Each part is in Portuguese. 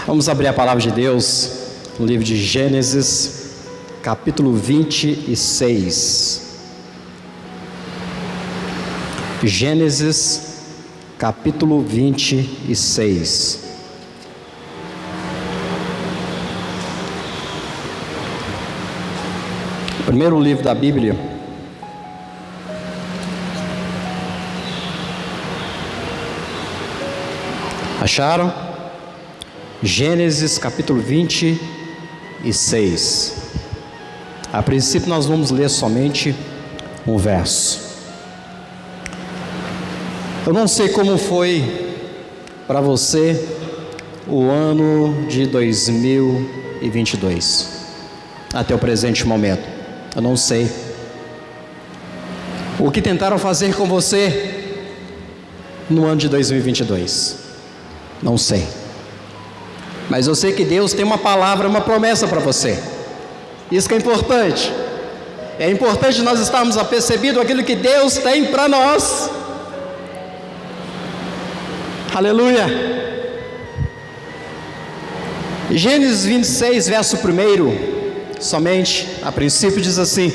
Vamos abrir a palavra de Deus no livro de Gênesis, capítulo 26. Gênesis, capítulo 26. O primeiro livro da Bíblia. Acharam? Gênesis capítulo 26. A princípio nós vamos ler somente um verso. Eu não sei como foi para você o ano de 2022, até o presente momento. Eu não sei o que tentaram fazer com você no ano de 2022. Não sei. Mas eu sei que Deus tem uma palavra, uma promessa para você. Isso que é importante. É importante nós estarmos apercebidos aquilo que Deus tem para nós. Aleluia. Gênesis 26, verso 1, somente a princípio diz assim: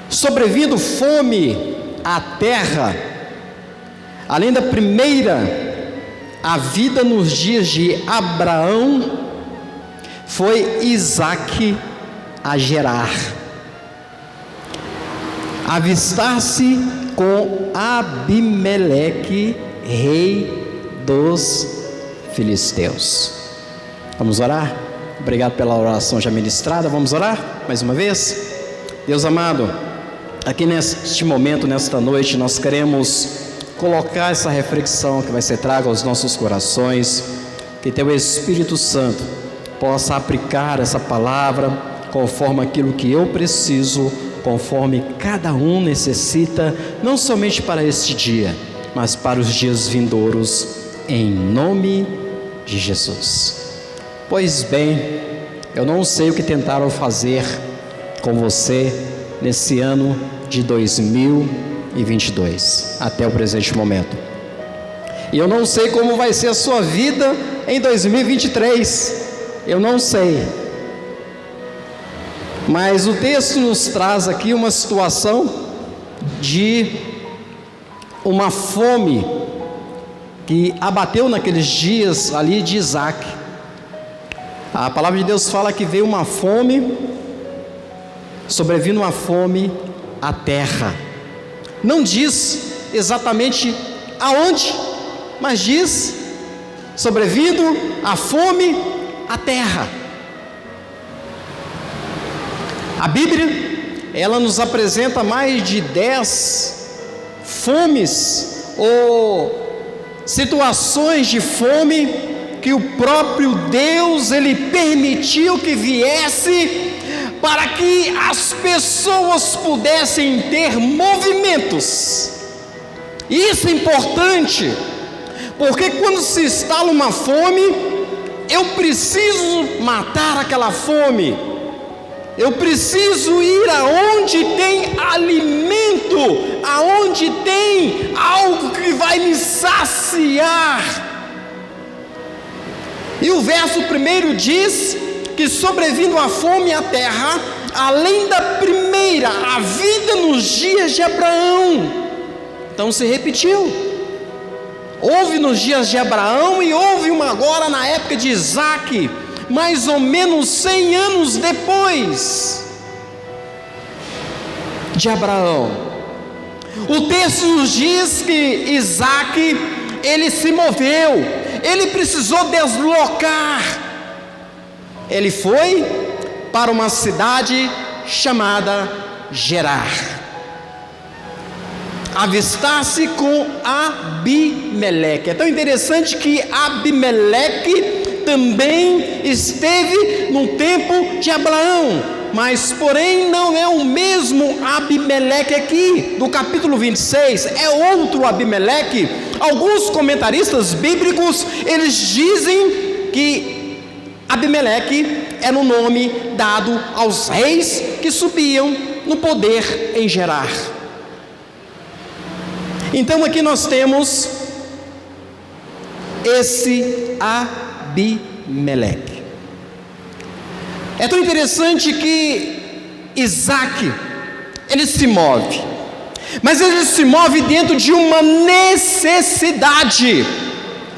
sobrevindo fome à terra, além da primeira, a vida nos dias de Abraão foi Isaque a Gerar, avistar-se com Abimeleque, rei dos filisteus. Vamos orar? Obrigado pela oração já ministrada. Vamos orar mais uma vez? Deus amado, aqui neste momento, nesta noite, nós queremos colocar essa reflexão que vai ser traga aos nossos corações, que teu Espírito Santo possa aplicar essa palavra conforme aquilo que eu preciso, conforme cada um necessita, não somente para este dia, mas para os dias vindouros, em nome de Jesus. Pois bem, eu não sei o que tentaram fazer com você nesse ano de 2022, até o presente momento. E eu não sei como vai ser a sua vida em 2023. Eu não sei. Mas o texto nos traz aqui uma situação de uma fome que abateu naqueles dias ali de Isaque. A palavra de Deus fala que veio uma fome, sobrevindo uma fome à terra. Não diz exatamente aonde, mas diz sobrevindo a fome à terra. A Bíblia, ela nos apresenta mais de 10 fomes ou situações de fome que o próprio Deus, Ele permitiu que viesse para que as pessoas pudessem ter movimentos. Isso é importante, porque quando se instala uma fome, eu preciso matar aquela fome, eu preciso ir aonde tem alimento, aonde tem algo que vai me saciar. E o verso 1 diz que sobrevindo a fome à terra, além da primeira, a vida nos dias de Abraão. Então se repetiu. Houve nos dias de Abraão e houve uma agora na época de Isaque, mais ou menos 100 anos depois de Abraão. O texto nos diz que Isaque, ele se moveu, ele precisou deslocar. Ele foi para uma cidade chamada Gerar, avistar-se com Abimeleque. É tão interessante que Abimeleque também esteve no tempo de Abraão, mas porém não é o mesmo Abimeleque aqui do capítulo 26, é outro Abimeleque. Alguns comentaristas bíblicos, eles dizem que Abimeleque era o nome dado aos reis que subiam no poder em Gerar. Então aqui nós temos esse Abimeleque. É tão interessante que Isaac, ele se move, mas ele se move dentro de uma necessidade,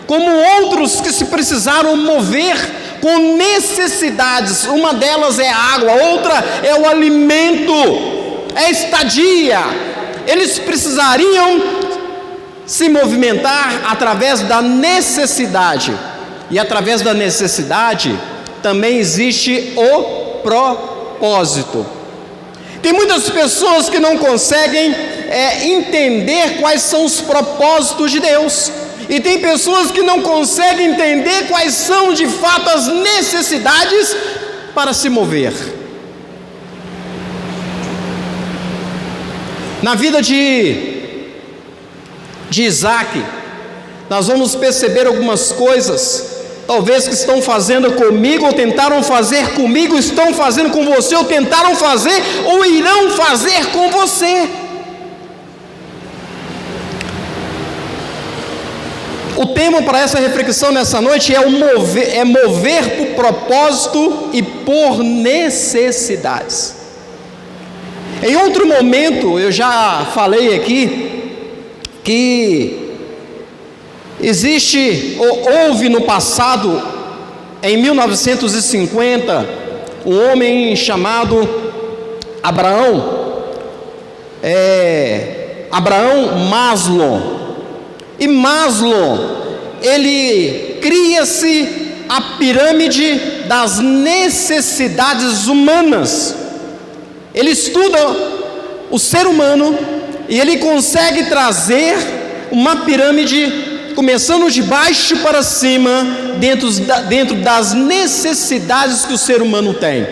como outros que se precisaram mover com necessidades. Uma delas é a água, outra é o alimento, é a estadia. Eles precisariam se movimentar através da necessidade, e através da necessidade também existe o propósito. Tem muitas pessoas que não conseguem entender quais são os propósitos de Deus, e tem pessoas que não conseguem entender quais são de fato as necessidades para se mover. Na vida de Isaac, nós vamos perceber algumas coisas, talvez que estão fazendo comigo, ou tentaram fazer comigo, estão fazendo com você, ou tentaram fazer, ou irão fazer com você. O tema para essa reflexão nessa noite é mover por propósito e por necessidades. Em outro momento, eu já falei aqui, que houve no passado, em 1950, um homem chamado Abraham Maslow. E Maslow, ele cria-se a pirâmide das necessidades humanas. Ele estuda o ser humano e ele consegue trazer uma pirâmide, começando de baixo para cima, dentro das necessidades que o ser humano tem.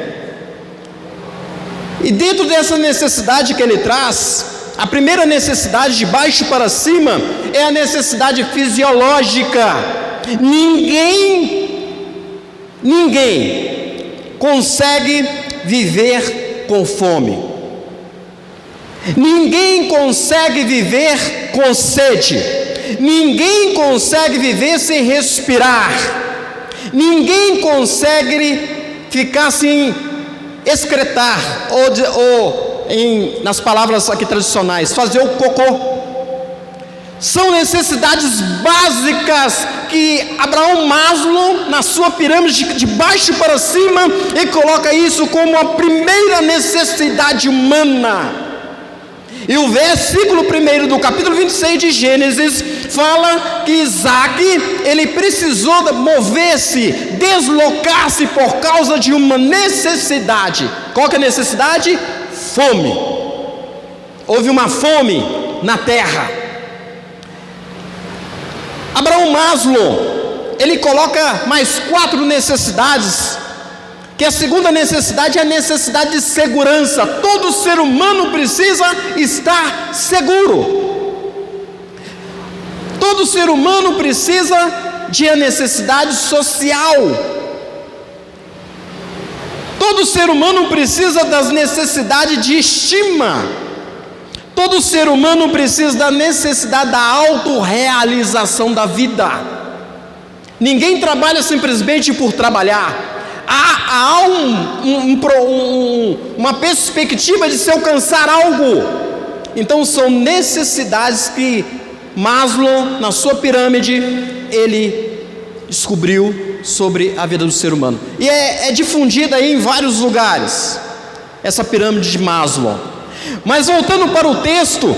E dentro dessa necessidade que ele traz, a primeira necessidade, de baixo para cima, é a necessidade fisiológica. Ninguém consegue viver com fome. Ninguém consegue viver com sede. Ninguém consegue viver sem respirar. Ninguém consegue ficar sem excretar, nas palavras aqui tradicionais, fazer o cocô. São necessidades básicas que Abraham Maslow, na sua pirâmide de baixo para cima, ele coloca isso como a primeira necessidade humana. E o versículo 1 do capítulo 26 de Gênesis fala que Isaac, ele precisou mover-se, deslocar-se por causa de uma necessidade. Qual que é a necessidade? Fome. Houve uma fome na terra. Abraham Maslow, ele coloca mais 4 necessidades, que a segunda necessidade é a necessidade de segurança. Todo ser humano precisa estar seguro. Todo ser humano precisa de a necessidade social. Todo ser humano precisa das necessidades de estima. Todo ser humano precisa da necessidade da autorrealização da vida. Ninguém trabalha simplesmente por trabalhar. Há uma perspectiva de se alcançar algo. Então são necessidades que Maslow, na sua pirâmide, ele descobriu sobre a vida do ser humano. E é difundida aí em vários lugares, essa pirâmide de Maslow. Mas voltando para o texto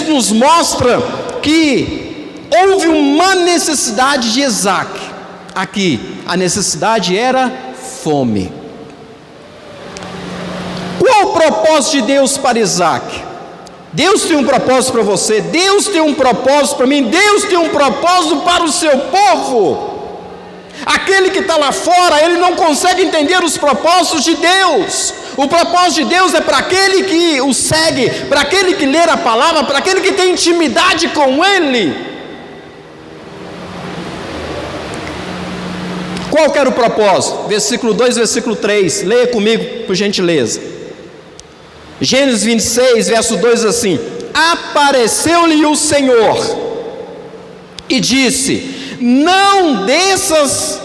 nos mostra que houve uma necessidade de Isaac. Aqui, a necessidade era fome. Qual o propósito de Deus para Isaac? Deus tem um propósito para você, Deus tem um propósito para mim, Deus tem um propósito para o seu povo. Aquele que está lá fora, ele não consegue entender os propósitos de Deus. O propósito de Deus é para aquele que o segue, para aquele que lê a palavra, para aquele que tem intimidade com Ele. Qual que era o propósito? Versículo 2, versículo 3, leia comigo por gentileza. Gênesis 26, verso 2, assim: apareceu-lhe o Senhor e disse: não desças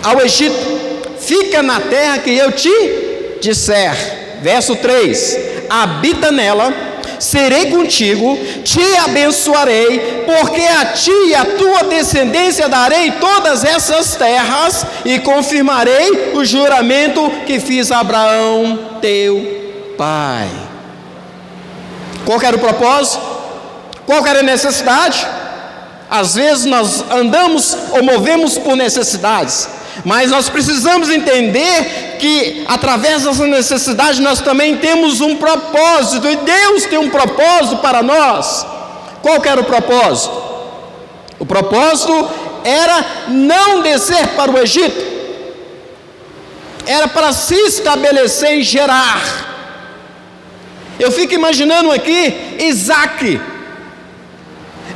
ao Egito: fica na terra que eu te disser. Verso 3: habita nela, serei contigo, te abençoarei, porque a ti e a tua descendência darei todas essas terras, e confirmarei o juramento que fiz a Abraão, teu pai. Qual era o propósito? Qual era a necessidade? Às vezes nós andamos ou movemos por necessidades, mas nós precisamos entender que através dessa necessidade nós também temos um propósito, e Deus tem um propósito para nós. Qual que era o propósito? O propósito era não descer para o Egito, era para se estabelecer em Gerar. Eu fico imaginando aqui Isaac,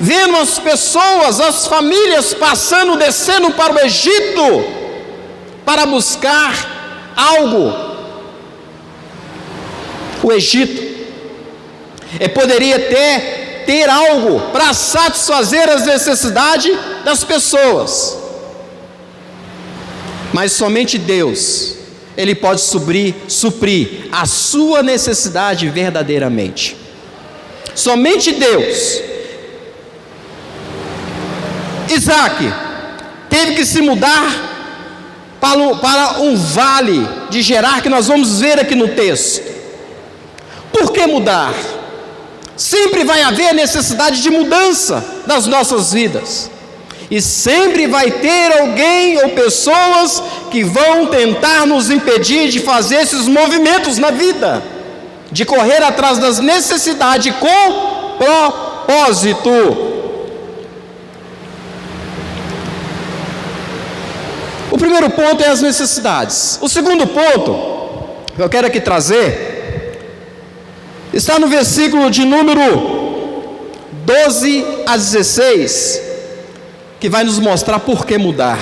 vendo as pessoas, as famílias passando, descendo para o Egito, para buscar algo. O Egito poderia ter algo para satisfazer as necessidades das pessoas, mas somente Deus, Ele pode suprir a sua necessidade verdadeiramente. Somente Deus. Isaac teve que se mudar para um vale de Gerar, que nós vamos ver aqui no texto. Por que mudar? Sempre vai haver necessidade de mudança nas nossas vidas, e sempre vai ter alguém ou pessoas que vão tentar nos impedir de fazer esses movimentos na vida, de correr atrás das necessidades com propósito. O primeiro ponto é as necessidades. O segundo ponto que eu quero aqui trazer está no versículo de número 12 a 16, que vai nos mostrar por que mudar.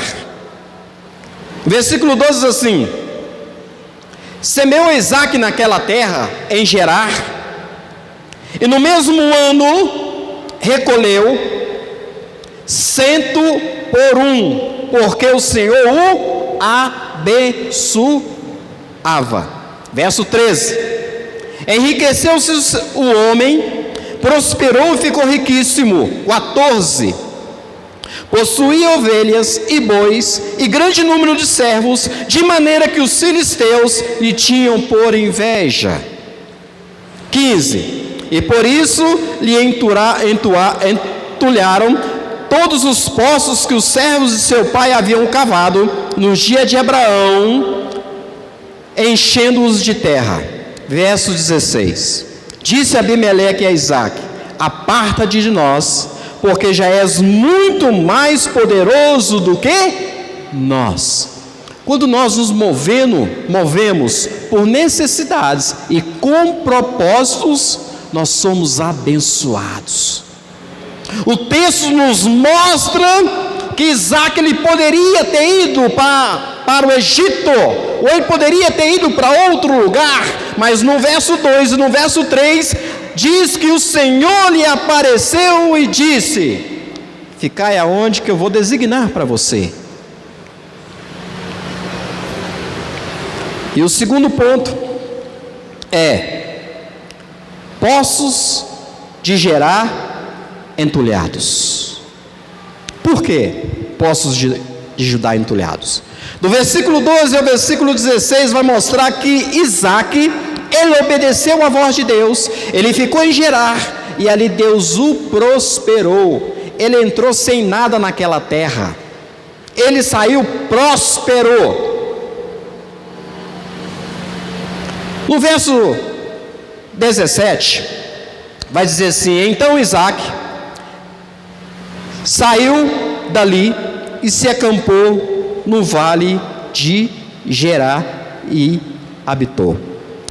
O versículo 12 diz assim: semeou Isaac naquela terra, em Gerar, e no mesmo ano recolheu 100 por 1, porque o Senhor o abençoava. Verso 13: enriqueceu-se o homem, prosperou e ficou riquíssimo. 14: possuía ovelhas e bois e grande número de servos, de maneira que os filisteus lhe tinham por inveja. 15: e por isso lhe entulharam todos os poços que os servos de seu pai haviam cavado nos dias de Abraão, enchendo-os de terra. Verso 16: disse Abimeleque a Isaac: aparta-te de nós, porque já és muito mais poderoso do que nós. Quando nós nos movemos por necessidades e com propósitos, nós somos abençoados. O texto nos mostra que Isaac, ele poderia ter ido para o Egito, ou ele poderia ter ido para outro lugar, mas no verso 2 e no verso 3 diz que o Senhor lhe apareceu e disse: ficai aonde que eu vou designar para você. E o segundo ponto é poços de Gerar entulhados. Por que poços de Judá entulhados? Do versículo 12 ao versículo 16 vai mostrar que Isaac, ele obedeceu a voz de Deus, ele ficou em Gerar, e ali Deus o prosperou. Ele entrou sem nada naquela terra, ele saiu próspero. No verso 17 vai dizer assim: então Isaac saiu dali e se acampou no vale de Gerar e habitou.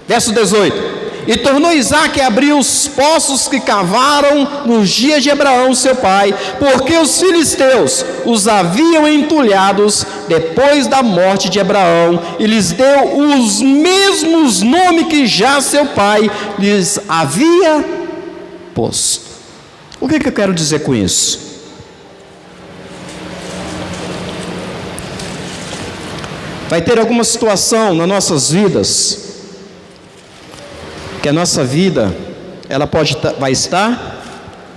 Verso 18: e tornou Isaac a abrir os poços que cavaram nos dias de Abraão seu pai, porque os filisteus os haviam entulhados depois da morte de Abraão, e lhes deu os mesmos nomes que já seu pai lhes havia posto. O que eu quero dizer com isso? Vai ter alguma situação nas nossas vidas, que a nossa vida, ela vai estar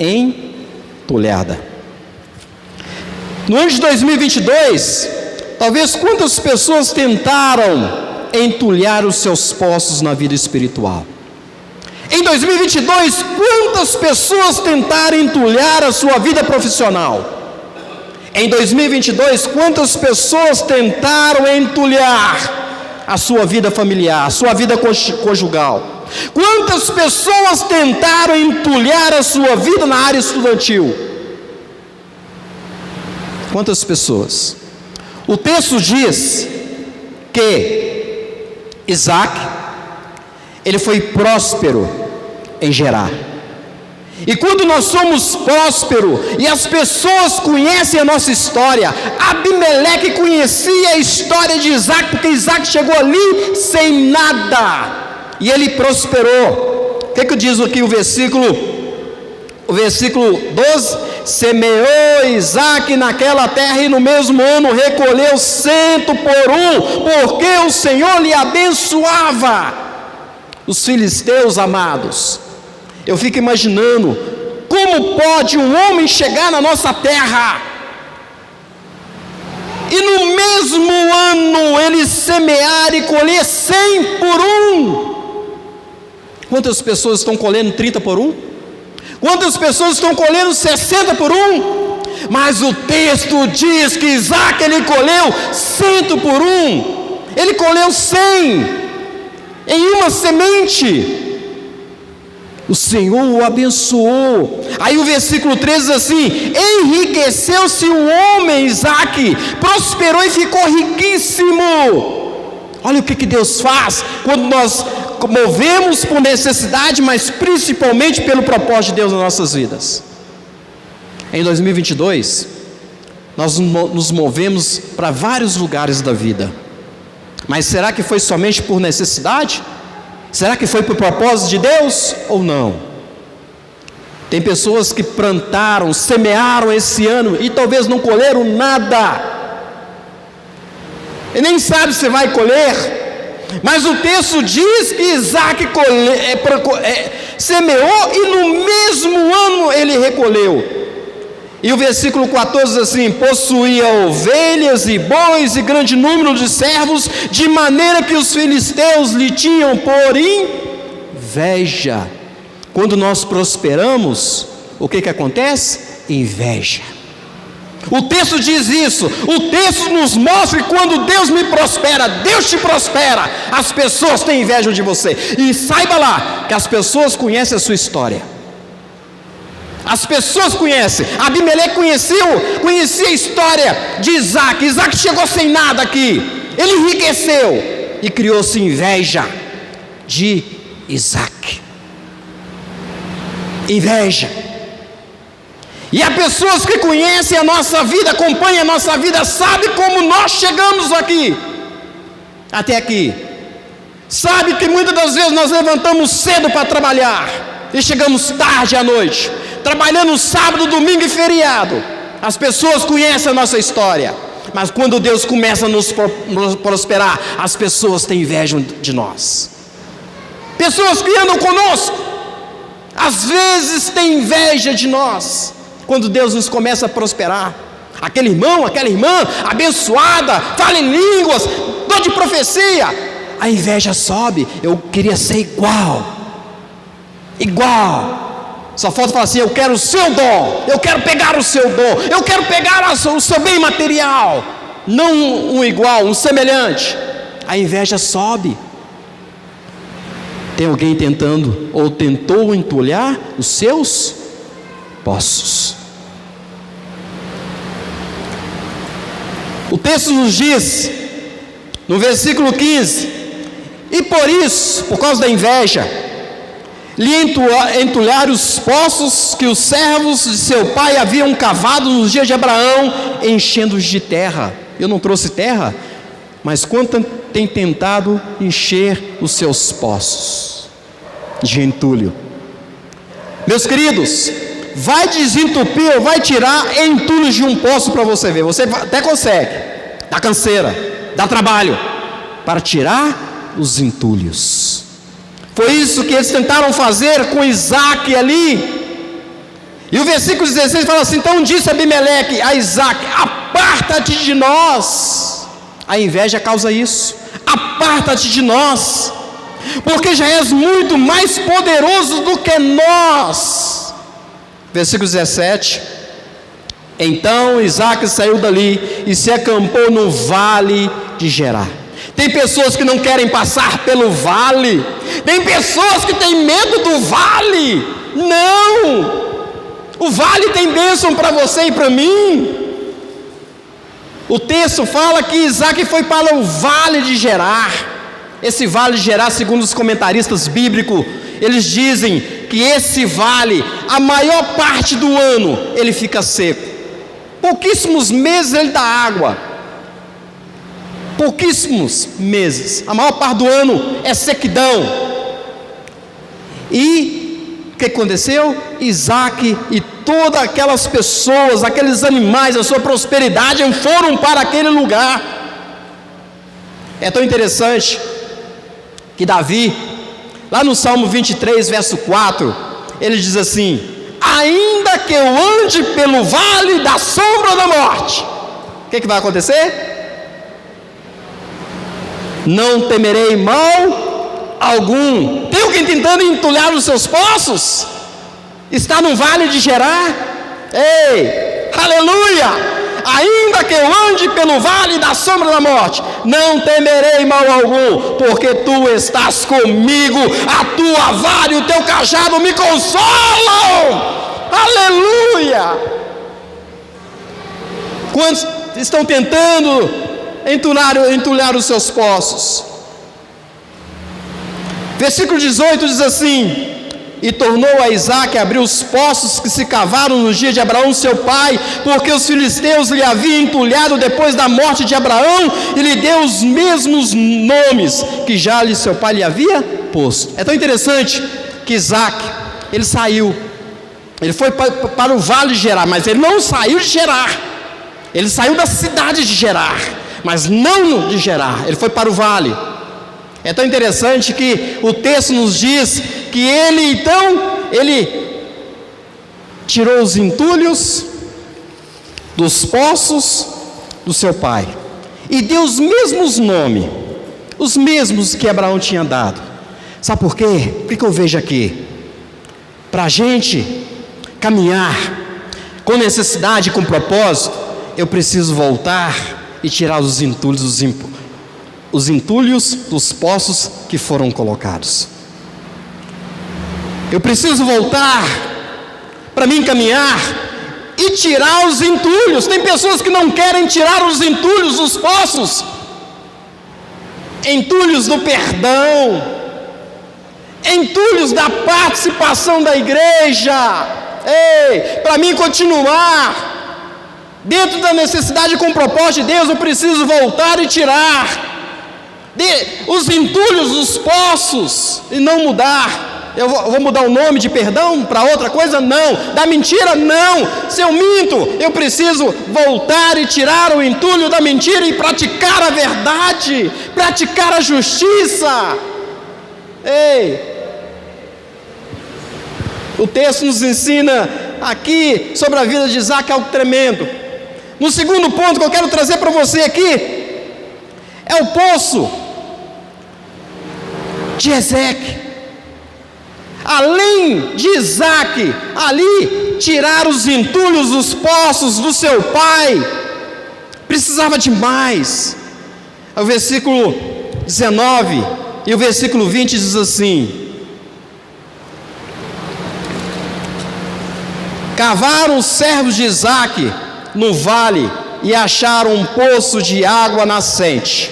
entulhada. No ano de 2022, talvez quantas pessoas tentaram entulhar os seus poços na vida espiritual? Em 2022, quantas pessoas tentaram entulhar a sua vida profissional? Em 2022, quantas pessoas tentaram entulhar a sua vida familiar, a sua vida conjugal? Quantas pessoas tentaram entulhar a sua vida na área estudantil? Quantas pessoas? O texto diz que Isaac, ele foi próspero em Gerar. E quando nós somos prósperos e as pessoas conhecem a nossa história, Abimeleque conhecia a história de Isaac, porque Isaac chegou ali sem nada e ele prosperou. O que diz aqui o versículo 12? Semeou Isaac naquela terra e no mesmo ano recolheu 100 por 1, porque o Senhor lhe abençoava. Os filisteus, amados, eu fico imaginando, como pode um homem chegar na nossa terra e no mesmo ano ele semear e colher 100 por 1? Quantas pessoas estão colhendo 30 por 1? Quantas pessoas estão colhendo 60 por 1? Mas o texto diz que Isaac, ele colheu 100 por 1, ele colheu 100 em uma semente. O Senhor o abençoou. Aí o versículo 13 diz assim: enriqueceu-se o homem Isaac, prosperou e ficou riquíssimo. Olha o que Deus faz quando nós movemos por necessidade, mas principalmente pelo propósito de Deus nas nossas vidas. Em 2022, nós nos movemos para vários lugares da vida, mas será que foi somente por necessidade? Será que foi por propósito de Deus ou não? Tem pessoas que plantaram, semearam esse ano e talvez não colheram nada, e nem sabe se vai colher. Mas o texto diz que Isaac semeou e no mesmo ano ele recolheu. E o versículo 14 diz assim: possuía ovelhas e bois e grande número de servos, de maneira que os filisteus lhe tinham por inveja. Quando nós prosperamos, o que acontece? Inveja. O texto diz isso. O texto nos mostra que quando Deus me prospera, Deus te prospera, as pessoas têm inveja de você. E saiba lá que as pessoas conhecem a sua história. As pessoas conhecem. Abimeleque conhecia a história de Isaac. Isaac chegou sem nada aqui, ele enriqueceu e criou-se inveja de Isaac. Inveja. E há pessoas que conhecem a nossa vida, acompanham a nossa vida, sabem como nós chegamos aqui, até aqui. Sabe que muitas das vezes nós levantamos cedo para trabalhar e chegamos tarde à noite, trabalhando sábado, domingo e feriado. As pessoas conhecem a nossa história, mas quando Deus começa a nos prosperar, as pessoas têm inveja de nós. Pessoas que andam conosco, às vezes têm inveja de nós, quando Deus nos começa a prosperar. Aquele irmão, aquela irmã, abençoada, fala em línguas, dom de profecia, a inveja sobe. Eu queria ser igual. Só falta falar assim: eu quero o seu dom, eu quero pegar o seu dom, eu quero pegar o seu bem material. Não um igual, um semelhante. A inveja sobe. Tem alguém tentando ou tentou entulhar os seus poços. O texto nos diz, no versículo 15: e por isso, por causa da inveja, lhe entulharam os poços que os servos de seu pai haviam cavado nos dias de Abraão, enchendo-os de terra. Eu não trouxe terra, mas quanto tem tentado encher os seus poços de entulho. Meus queridos, vai desentupir ou vai tirar entulhos de um poço para você ver. Você até consegue, dá canseira, dá trabalho, para tirar os entulhos. Foi isso que eles tentaram fazer com Isaac ali. E o versículo 16 fala assim: então disse Abimeleque a Isaac: aparta-te de nós. A inveja causa isso. Aparta-te de nós, porque já és muito mais poderoso do que nós. Versículo 17: então Isaac saiu dali e se acampou no vale de Gerar. Tem pessoas que não querem passar pelo vale. Tem pessoas que têm medo do vale. Não! O vale tem bênção para você e para mim. O texto fala que Isaac foi para o vale de Gerar. Esse vale de Gerar, segundo os comentaristas bíblicos, eles dizem que esse vale, a maior parte do ano, ele fica seco. Pouquíssimos meses ele dá água. Pouquíssimos meses. A maior parte do ano é sequidão. E o que aconteceu? Isaac e todas aquelas pessoas, aqueles animais, a sua prosperidade foram para aquele lugar. É tão interessante que Davi, lá no Salmo 23, verso 4, ele diz assim: ainda que eu ande pelo vale da sombra da morte, o que vai acontecer? Não temerei mal algum. Tem alguém tentando entulhar os seus poços? Está no vale de Gerar? Ei, aleluia! Ainda que eu ande pelo vale da sombra da morte, não temerei mal algum, porque tu estás comigo, a tua vara e o teu cajado me consolam. Aleluia! Quantos estão tentando entulhar os seus poços? Versículo 18 diz assim: e tornou a Isaac a abrir os poços que se cavaram nos dias de Abraão seu pai, porque os filisteus lhe haviam entulhado depois da morte de Abraão, e lhe deu os mesmos nomes que já seu pai lhe havia posto. É tão interessante que Isaac, ele saiu, ele foi para o vale de Gerar, mas ele não saiu de Gerar, ele saiu da cidade de Gerar, mas não de Gerar, ele foi para o vale. É tão interessante que o texto nos diz que ele tirou os entulhos dos poços do seu pai e deu os mesmos nomes, os mesmos que Abraão tinha dado. Sabe por quê? O que eu vejo aqui? Para a gente caminhar com necessidade, com propósito, eu preciso voltar e tirar os entulhos dos poços que foram colocados. Eu preciso voltar para mim caminhar e tirar os entulhos. Tem pessoas que não querem tirar os entulhos dos poços, entulhos do perdão, entulhos da participação da igreja. Ei, para mim continuar dentro da necessidade com o propósito de Deus, eu preciso voltar e tirar os entulhos dos poços e não mudar. Eu vou mudar o nome de perdão para outra coisa? Não. Da mentira? Não. Se eu minto, eu preciso voltar e tirar o entulho da mentira e praticar a verdade, praticar a justiça. Ei, o texto nos ensina aqui sobre a vida de Isaac algo tremendo. No segundo ponto que eu quero trazer para você aqui é o poço de Ezeque. Além de Isaac ali tirar os entulhos dos poços do seu pai, precisava de mais. O versículo 19 e o versículo 20 diz assim: cavaram os servos de Isaac no vale e acharam um poço de água nascente.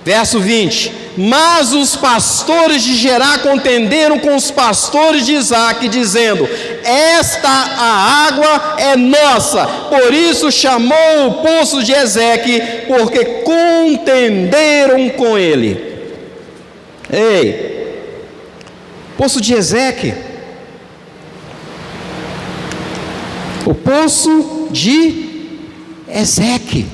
Verso 20: mas os pastores de Gerar contenderam com os pastores de Isaac, dizendo: esta a água é nossa. Por isso chamou o poço de Ezeque, porque contenderam com ele. Ei, poço de Ezeque, o poço de Ezeque.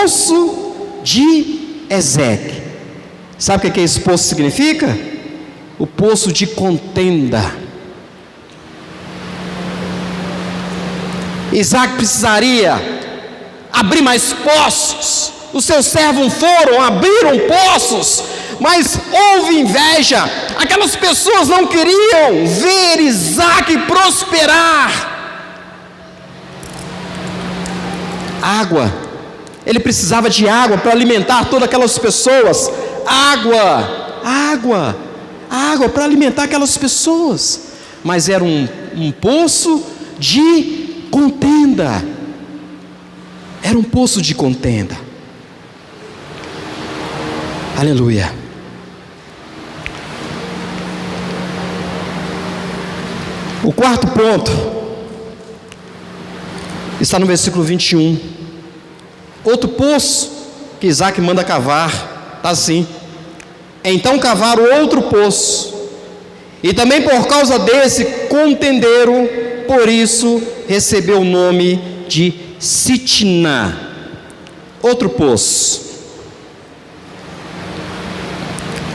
poço de Ezeque. Sabe o que esse poço significa? O poço de contenda. Isaac precisaria abrir mais poços. Os seus servos abriram poços, mas houve inveja. Aquelas pessoas não queriam ver Isaac prosperar. Água, ele precisava de água para alimentar todas aquelas pessoas. Água para alimentar aquelas pessoas. Mas era um poço de contenda. Era um poço de contenda. Aleluia. O quarto ponto está no versículo 21. Outro poço que Isaac manda cavar, está assim: então cavaram outro poço, e também por causa desse contenderam, por isso recebeu o nome de Sitna. Outro poço,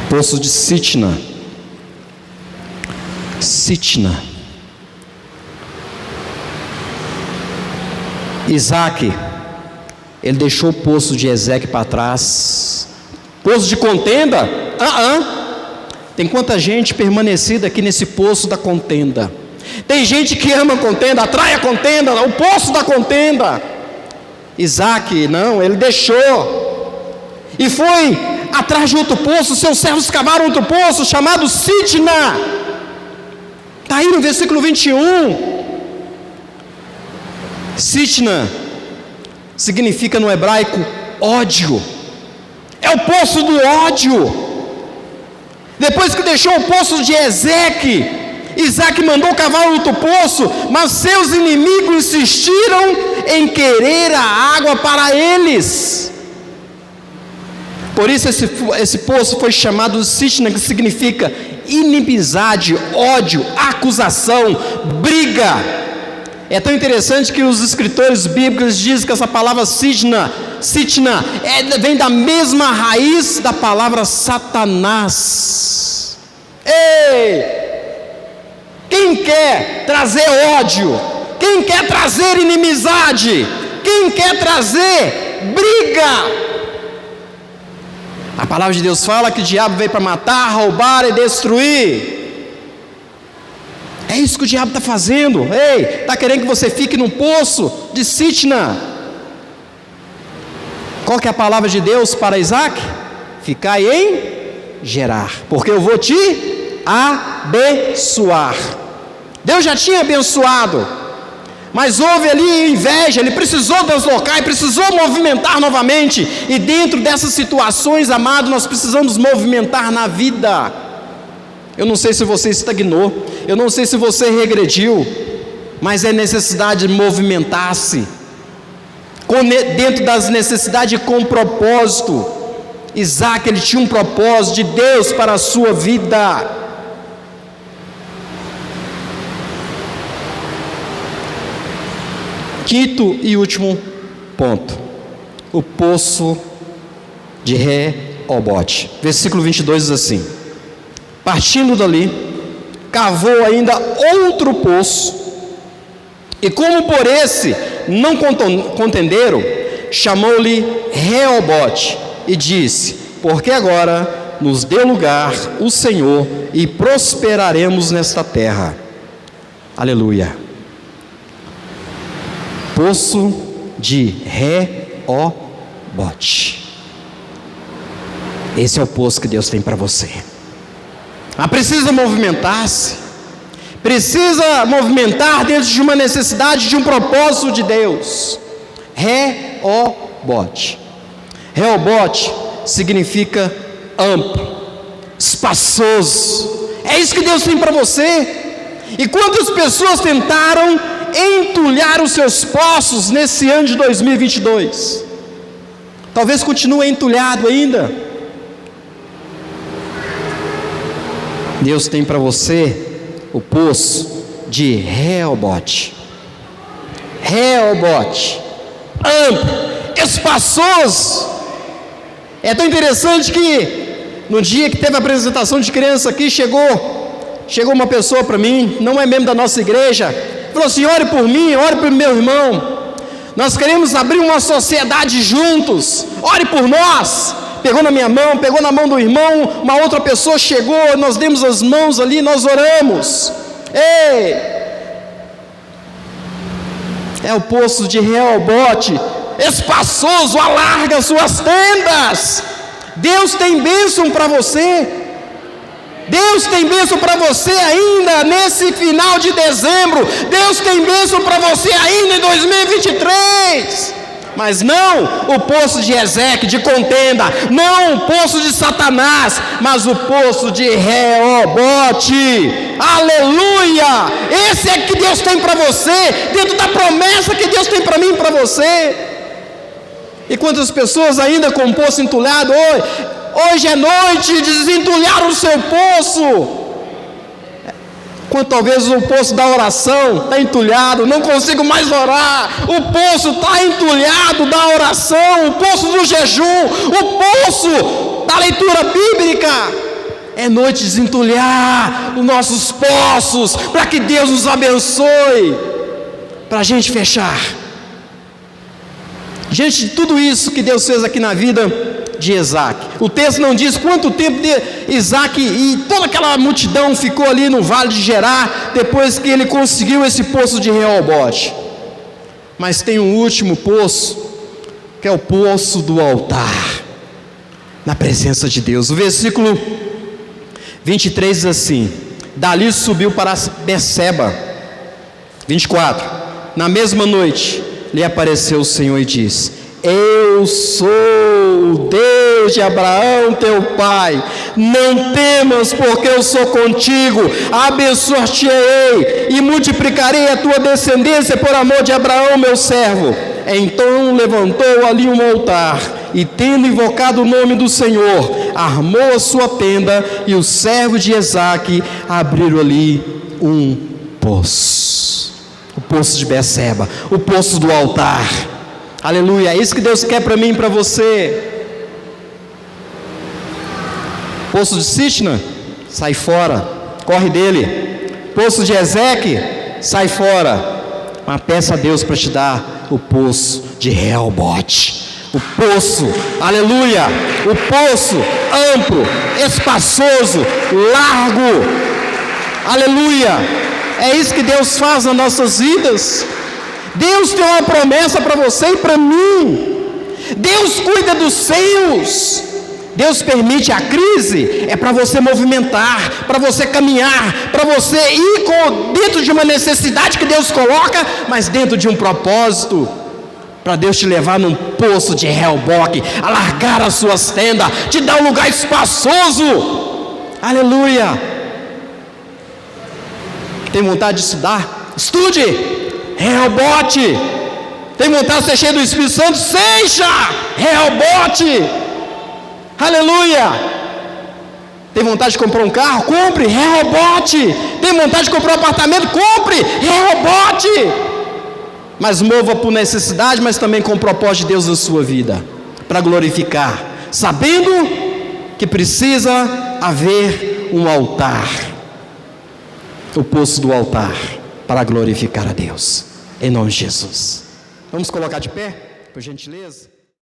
poço de Sitna. Isaac, ele deixou o poço de Ezeque para trás. Poço de contenda? Tem quanta gente permanecida aqui nesse poço da contenda. Tem gente que ama a contenda, atrai a contenda, o poço da contenda. Isaac, não, ele deixou e foi atrás de outro poço. Seus servos cavaram outro poço chamado Sitna. Está aí no versículo 21. Sitna significa no hebraico ódio. É o poço do ódio. Depois que deixou o poço de Ezeque, Isaac mandou cavar outro poço, mas seus inimigos insistiram em querer a água para eles. Por isso esse poço foi chamado Sitna, que significa inimizade, ódio, acusação, briga. É tão interessante que os escritores bíblicos dizem que essa palavra Sitna vem da mesma raiz da palavra Satanás. Ei! Quem quer trazer ódio? Quem quer trazer inimizade? Quem quer trazer briga? A palavra de Deus fala que o diabo veio para matar, roubar e destruir. É isso que o diabo está fazendo. Ei, está querendo que você fique num poço de Sitna. Qual que é a palavra de Deus para Isaac? Ficai em Gerar, porque eu vou te abençoar. Deus já tinha abençoado, mas houve ali inveja. Ele precisou deslocar e precisou movimentar novamente. E dentro dessas situações, amado, nós precisamos movimentar na vida. Eu não sei se você estagnou, eu não sei se você regrediu, mas é necessidade de movimentar-se, dentro das necessidades com propósito. Isaac, ele tinha um propósito de Deus para a sua vida. Quinto e último ponto, o poço de Reobote. Versículo 22 diz assim: partindo dali, cavou ainda outro poço, e como por esse não contenderam, chamou-lhe Reobote, e disse: porque agora nos deu lugar o Senhor, e prosperaremos nesta terra. Aleluia. Poço de Reobote. Esse é o poço que Deus tem para você. Precisa movimentar-se, precisa movimentar dentro de uma necessidade, de um propósito de Deus. Reobote. Reobote significa amplo, espaçoso. É isso que Deus tem para você. E quantas pessoas tentaram entulhar os seus poços nesse ano de 2022? Talvez continue entulhado ainda. Deus tem para você o poço de Reobote. Reobote, amplo, espaçoso. espaçoso. É tão interessante que no dia que teve a apresentação de criança aqui, chegou uma pessoa para mim, não é membro da nossa igreja, falou assim: ore por mim, ore por meu irmão, nós queremos abrir uma sociedade juntos, ore por nós. Pegou na minha mão, pegou na mão do irmão, uma outra pessoa chegou, nós demos as mãos ali, nós oramos. Ei, é o poço de Reobote, espaçoso, alarga suas tendas. Deus tem bênção para você. Deus tem bênção para você ainda nesse final de dezembro. Deus tem bênção para você ainda em 2023. Mas não o poço de Ezequiel, de contenda, não o poço de Satanás, mas o poço de Reobote. Aleluia! Esse é que Deus tem para você, dentro da promessa que Deus tem para mim e para você. E quantas pessoas ainda com o poço entulhado, hoje é noite de desentulhar o seu poço. Quanto talvez o poço da oração está entulhado, não consigo mais orar. O poço está entulhado da oração, o poço do jejum, o poço da leitura bíblica. É noite de desentulhar os nossos poços, para que Deus nos abençoe. Para a gente fechar, diante de tudo isso que Deus fez aqui na vida de Isaac, o texto não diz quanto tempo de Isaac e toda aquela multidão ficou ali no vale de Gerar, depois que ele conseguiu esse poço de Reobote. Mas tem um último poço, que é o poço do altar, na presença de Deus. O versículo 23 diz assim: dali subiu para Beceba. 24, na mesma noite lhe apareceu o Senhor e disse: eu sou o Deus de Abraão teu pai, não temas, porque eu sou contigo, abençoar-te-ei e multiplicarei a tua descendência por amor de Abraão meu servo. Então levantou ali um altar, e tendo invocado o nome do Senhor, armou a sua tenda, e os servos de Isaque abriram ali um poço, o poço de Beceba, o poço do altar. Aleluia, é isso que Deus quer para mim e para você. Poço de Sitna, sai fora, corre dele. Poço de Ezequiel, sai fora. Mas peça a Deus para te dar o poço de Reobote. O poço, aleluia, o poço amplo, espaçoso, largo. Aleluia, é isso que Deus faz nas nossas vidas. Deus tem uma promessa para você e para mim. Deus cuida dos seus. Deus permite a crise, é para você movimentar, para você caminhar, para você ir dentro de uma necessidade que Deus coloca, mas dentro de um propósito, para Deus te levar num poço de Reobote, alargar as suas tendas, te dar um lugar espaçoso. Aleluia. Tem vontade de estudar? Estude. Reobote. Tem vontade de ser cheio do Espírito Santo? Seja Reobote. Aleluia. Tem vontade de comprar um carro? Compre. Reobote. Tem vontade de comprar um apartamento? Compre. Reobote. Mas mova por necessidade, mas também com o propósito de Deus na sua vida, para glorificar, sabendo que precisa haver um altar, o poço do altar, para glorificar a Deus, em nome de Jesus. Vamos colocar de pé, por gentileza.